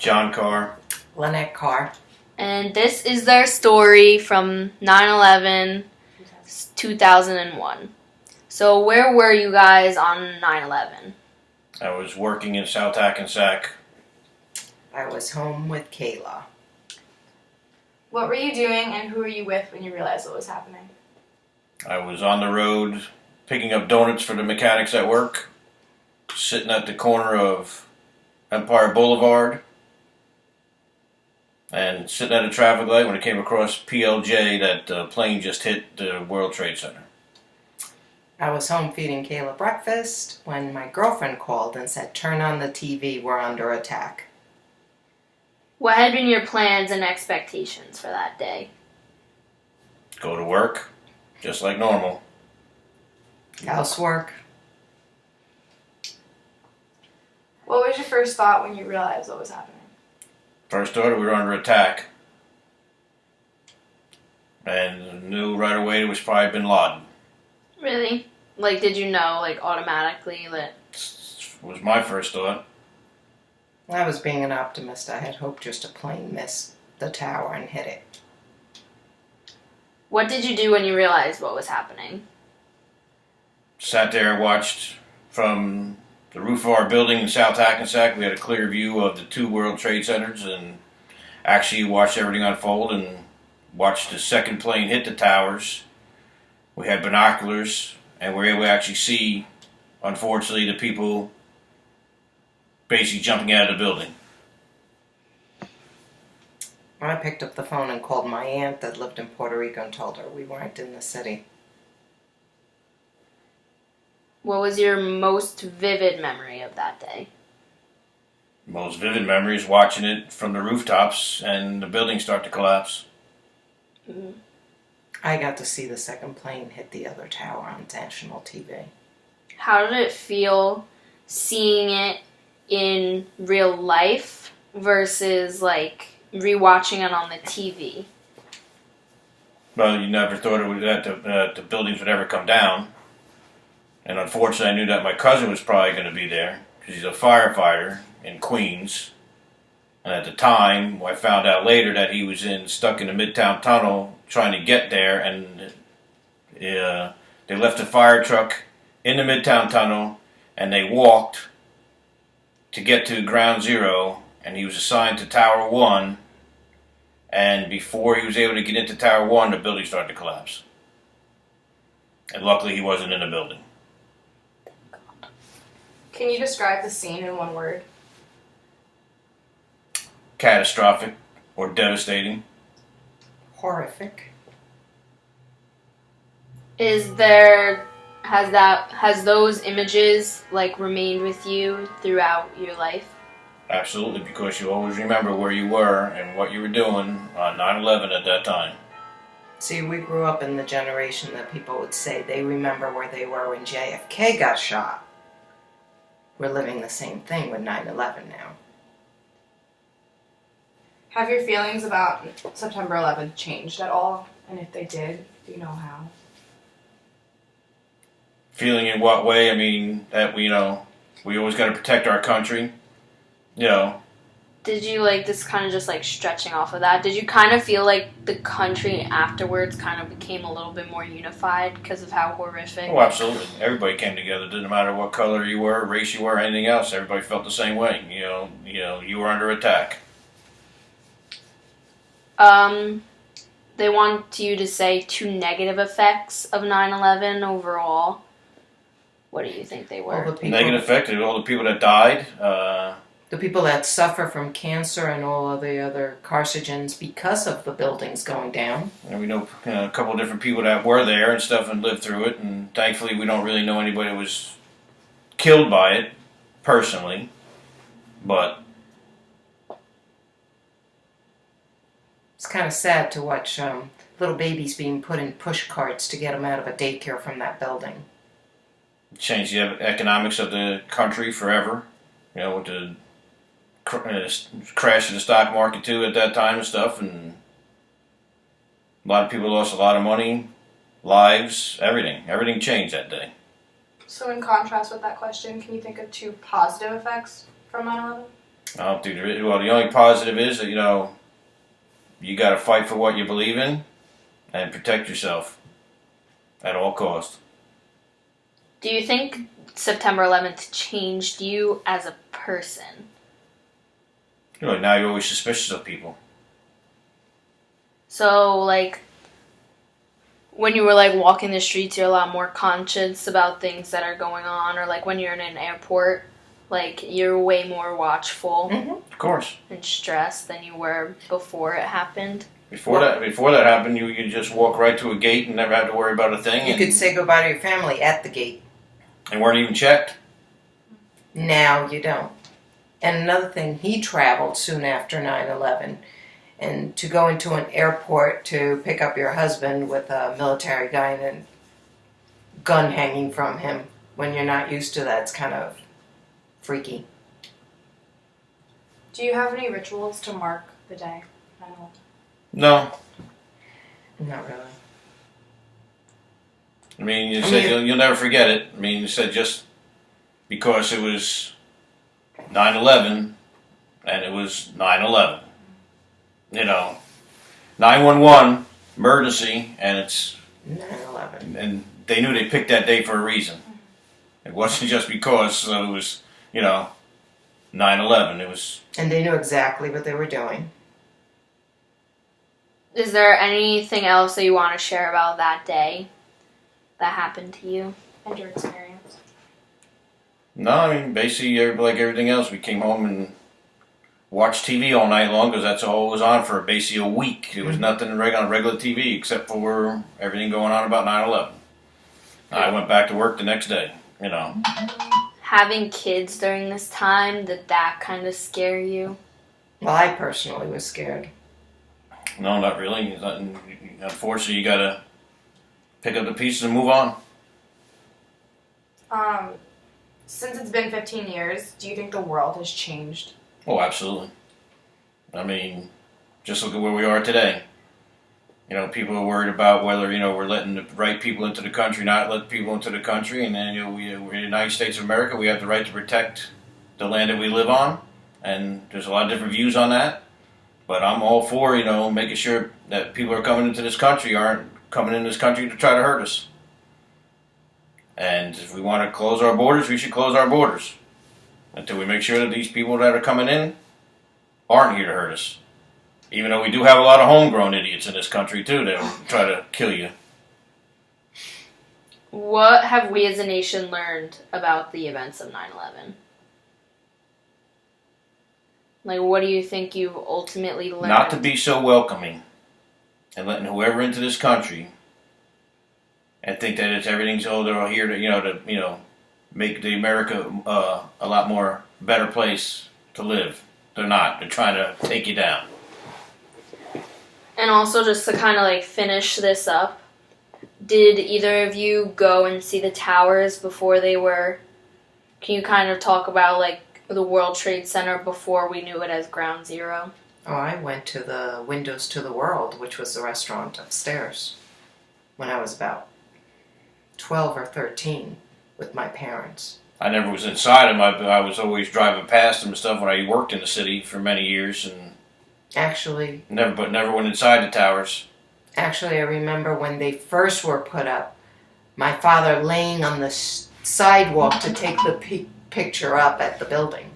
John Carr. Lynette Carr. And this is their story from 9/11, 2001. So where were you guys on 9/11? I was working in South Hackensack. I was home with Kayla. What were you doing and who were you with when you realized what was happening? I was on the road picking up donuts for the mechanics at work, sitting at the corner of Empire Boulevard, and sitting at a traffic light when it came across PLJ that the plane just hit the World Trade Center. I was home feeding Kayla breakfast when my girlfriend called and said, "Turn on the TV, we're under attack." What had been your plans and expectations for that day? Go to work, just like normal. Housework. What was your first thought when you realized what was happening? First thought, we were under attack. And knew right away it was probably Bin Laden. Really? Like, did you know, like, automatically that... Was my first thought. I was being an optimist. I had hoped just a plane missed the tower and hit it. What did you do when you realized what was happening? Sat there and watched from the roof of our building in South Hackensack. We had a clear view of the two World Trade Centers and actually watched everything unfold and watched the second plane hit the towers. We had binoculars and we were able to actually see, unfortunately, the people basically jumping out of the building. I picked up the phone and called my aunt that lived in Puerto Rico and told her we weren't in the city. What was your most vivid memory of that day? Most vivid memory is watching it from the rooftops and the building start to collapse. Mm-hmm. I got to see the second plane hit the other tower on national TV. How did it feel seeing it in real life versus, like, rewatching it on the TV? Well, you never thought it would, that the buildings would ever come down. And unfortunately, I knew that my cousin was probably going to be there because he's a firefighter in Queens. And at the time, I found out later that he was stuck in the Midtown Tunnel trying to get there, and they left the fire truck in the Midtown Tunnel, and they walked to get to Ground Zero, and he was assigned to Tower 1, and before he was able to get into Tower 1, the building started to collapse. And luckily, he wasn't in the building. Can you describe the scene in one word? Catastrophic or devastating. Horrific. Has those images, like, remained with you throughout your life? Absolutely, because you always remember where you were and what you were doing on 9/11 at that time. See, we grew up in the generation that people would say they remember where they were when JFK got shot. We're living the same thing with 9/11 now. Have your feelings about September 11th changed at all? And if they did, do you know how? Feeling in what way? I mean, that we always got to protect our country. Did you, like, this kind of just, like, stretching off of that, did you kind of feel like the country afterwards kind of became a little bit more unified because of how horrific? Oh, absolutely. Everybody came together. Didn't matter what color you were, race you were, anything else. Everybody felt the same way. You were under attack. They want you to say 2 negative effects of 9/11 overall. What do you think they were? Negative effect, all the people that died. The people that suffer from cancer and all of the other carcinogens because of the buildings going down. And we know a couple of different people that were there and stuff and lived through it. And thankfully, we don't really know anybody that was killed by it personally. But it's kind of sad to watch little babies being put in push carts to get them out of a daycare from that building. Changed the economics of the country forever. With the crash of the stock market too at that time and stuff, and a lot of people lost a lot of money, lives, everything changed that day. So in contrast with that question, can you think of 2 positive effects from 9/11? I don't think there is. Well, the only positive is that, you got to fight for what you believe in and protect yourself at all costs. Do you think September 11th changed you as a person? Now you're always suspicious of people. So, like, when you were, like, walking the streets, you're a lot more conscious about things that are going on, or, like, when you're in an airport, like, you're way more watchful Of course. and stressed than you were before it happened. Before that happened, you could just walk right to a gate and never have to worry about a thing. You could say goodbye to your family at the gate. And weren't even checked. Now you don't. And another thing, he traveled soon after 9/11. And to go into an airport to pick up your husband with a military guy and a gun hanging from him, when you're not used to that, it's kind of freaky. Do you have any rituals to mark the day? No. No. Not really. I mean, you said you'll never forget it. I mean, you said just because it was 9/11 and it was 9/11. 911 emergency, and it's 9/11. and they knew they picked that day for a reason. It wasn't just because it was 9/11. It was. And they knew exactly what they were doing. Is there anything else that you want to share about that day that happened to you? And your experience? No, I mean, basically, like everything else, we came home and watched TV all night long because that's all it was on for basically a week. There was nothing on regular TV except for everything going on about 9/11. I went back to work the next day, Having kids during this time, did that kind of scare you? Well, I personally was scared. No, not really. Unfortunately, you got to pick up the pieces and move on. Since it's been 15 years, do you think the world has changed? Oh, absolutely. I mean, just look at where we are today. People are worried about whether, we're letting the right people into the country, not let people into the country. And then, we're in the United States of America. We have the right to protect the land that we live on. And there's a lot of different views on that. But I'm all for, making sure that people who are coming into this country aren't coming in this country to try to hurt us. And if we want to close our borders, we should close our borders until we make sure that these people that are coming in aren't here to hurt us. Even though we do have a lot of homegrown idiots in this country, too, that will try to kill you. What have we as a nation learned about the events of 9/11? Like, what do you think you ultimately learned? Not to be so welcoming and letting whoever into this country and think that everything's, they're all here to, make the America a lot more better place to live. They're not. They're trying to take you down. And also, just to kind of like finish this up, did either of you go and see the towers before they were? Can you kind of talk about like the World Trade Center before we knew it as Ground Zero? Oh, I went to the Windows to the World, which was the restaurant upstairs, when I was about 12 or 13 with my parents. I never was inside them. I was always driving past them and stuff when I worked in the city for many years, and Actually, never went inside the towers. I remember when they first were put up, my father laying on the sidewalk to take the picture up at the building.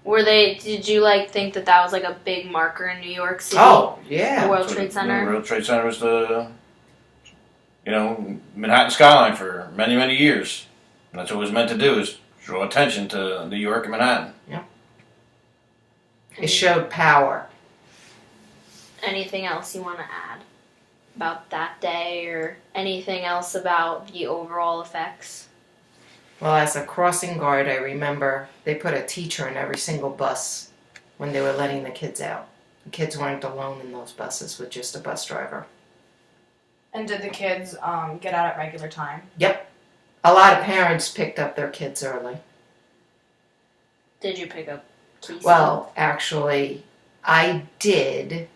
Did you like think that was like a big marker in New York City? Oh, yeah. The World Trade Center? The World Trade Center was the, Manhattan skyline for many, many years. And that's what it was meant to do, is draw attention to New York and Manhattan. Yeah. It showed power. Anything else you want to add about that day, or anything else about the overall effects? Well, as a crossing guard, I remember they put a teacher in every single bus when they were letting the kids out. The kids weren't alone in those buses with just a bus driver. And did the kids get out at regular time? Yep. A lot of parents picked up their kids early. Did you pick up Casey? Well, actually, I did,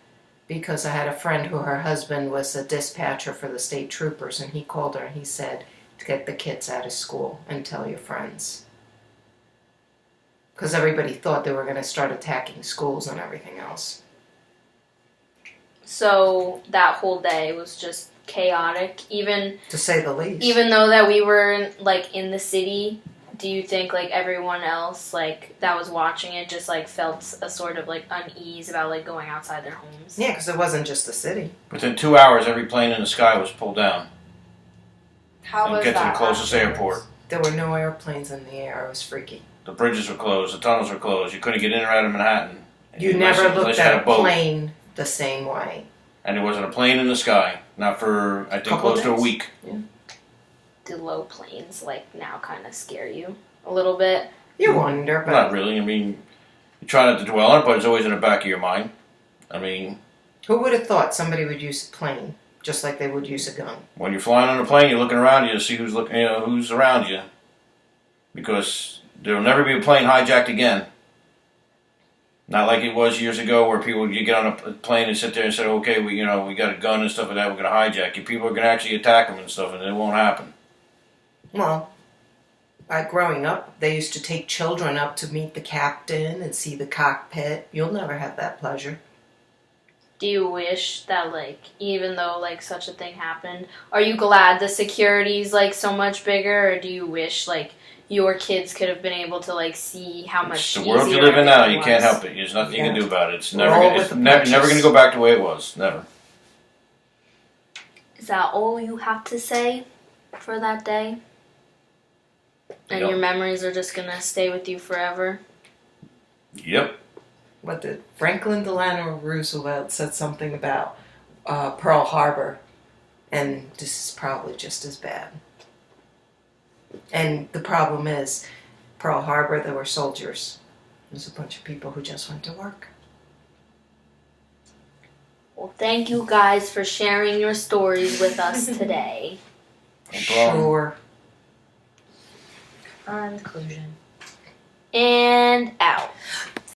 because I had a friend who her husband was a dispatcher for the state troopers, and he called her and he said, to get the kids out of school and tell your friends. because everybody thought they were going to start attacking schools and everything else. So that whole day was just chaotic. Even To say the least. even though that we were like in the city, do you think like everyone else like that was watching it just like felt a sort of like unease about like going outside their homes? Yeah, because it wasn't just the city. Within 2 hours, every plane in the sky was pulled down How and was get to that the closest afterwards? airport. There were no airplanes in the air. It was freaky. The bridges were closed. The tunnels were closed. You couldn't get in or out of Manhattan. You unless never unless looked you had at a boat. plane the same way. And there wasn't a plane in the sky. Not for, I think, Couple close to a days. week. Do low planes like now kind of scare you a little bit? You wonder, but Not really. I mean, you try not to dwell on it, but it's always in the back of your mind. I mean, who would have thought somebody would use a plane just like they would use a gun? when you're flying on a plane, you're looking around you to see who's looking, who's around you, because there'll never be a plane hijacked again. Not like it was years ago, where people you get on a plane and sit there and say, "Okay, we got a gun and stuff like that. We're going to hijack you." People are going to actually attack them and stuff, and it won't happen. Well, growing up, they used to take children up to meet the captain and see the cockpit. You'll never have that pleasure. Do you wish that like even though like such a thing happened, are you glad the security's like so much bigger, or do you wish like your kids could have been able to like see how much It's the easier world you live in now. everything You can't was? help it. There's nothing you Yeah. can do about it. It's We're never all gonna, with it's the never going punches. to go back the way it was. Never. Is that all you have to say for that day? And Yep. your memories are just gonna stay with you forever? Yep. What did Franklin Delano Roosevelt said something about Pearl Harbor, and this is probably just as bad. And the problem is, Pearl Harbor, there were soldiers. There's a bunch of people who just went to work. Well, thank you guys for sharing your stories with us today. No problem. Sure. Conclusion. And out.